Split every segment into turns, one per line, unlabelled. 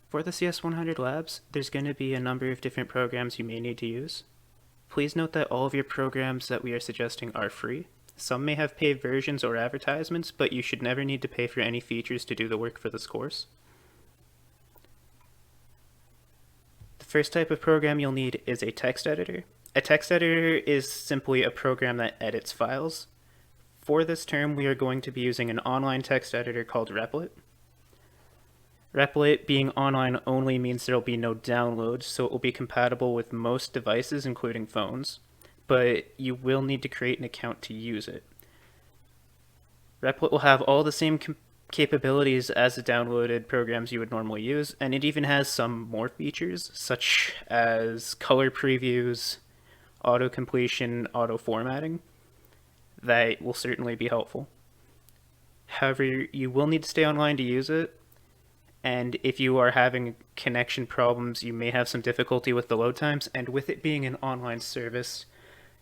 For the CS100 labs, there's going to be a number of different programs you may need to use. Please note that all of your programs that we are suggesting are free. Some may have paid versions or advertisements, but you should never need to pay for any features to do the work for this course. The first type of program you'll need is a text editor. A text editor is simply a program that edits files. For this term, we are going to be using an online text editor called Replit. Replit being online only means there will be no downloads, so it will be compatible with most devices, including phones, but you will need to create an account to use it. Replit will have all the same capabilities as the downloaded programs you would normally use, and it even has some more features, such as color previews, auto completion, auto formatting, that will certainly be helpful. However, you will need to stay online to use it, and if you are having connection problems, you may have some difficulty with the load times, and with it being an online service,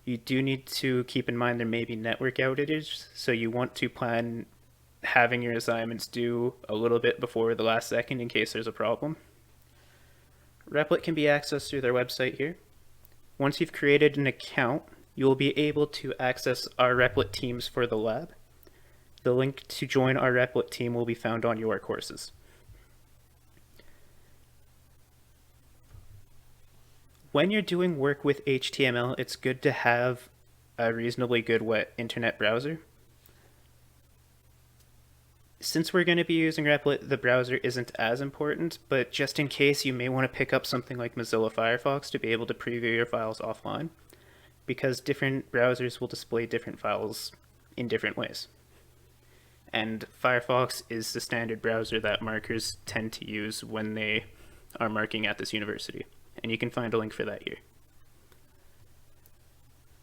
you do need to keep in mind there may be network outages, so you want to plan having your assignments due a little bit before the last second in case there's a problem. Replit can be accessed through their website here. Once you've created an account, you will be able to access our Replit teams for the lab. The link to join our Replit team will be found on your courses. When you're doing work with HTML, it's good to have a reasonably good web internet browser. Since we're going to be using Replit, the browser isn't as important, but just in case, you may want to pick up something like Mozilla Firefox to be able to preview your files offline, because different browsers will display different files in different ways. And Firefox is the standard browser that markers tend to use when they are marking at this university, and you can find a link for that here.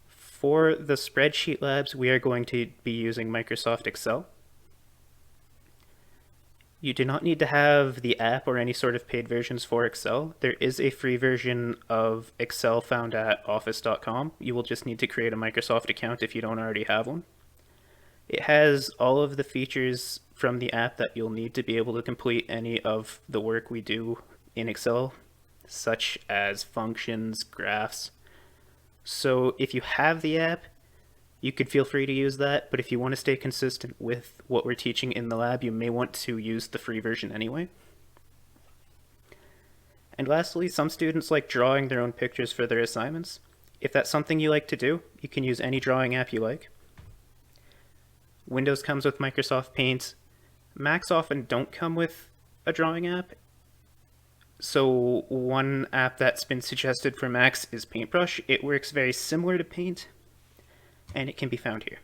For the spreadsheet labs, we are going to be using Microsoft Excel. You do not need to have the app or any sort of paid versions for Excel. There is a free version of Excel found at office.com. You will just need to create a Microsoft account if you don't already have one. It has all of the features from the app that you'll need to be able to complete any of the work we do in Excel, such as functions, graphs. So if you have the app, you could feel free to use that, but if you want to stay consistent with what we're teaching in the lab, you may want to use the free version anyway. And lastly, some students like drawing their own pictures for their assignments. If that's something you like to do, you can use any drawing app you like. Windows comes with Microsoft Paint. Macs often don't come with a drawing app. So one app that's been suggested for Macs is Paintbrush. It works very similar to Paint, and it can be found here.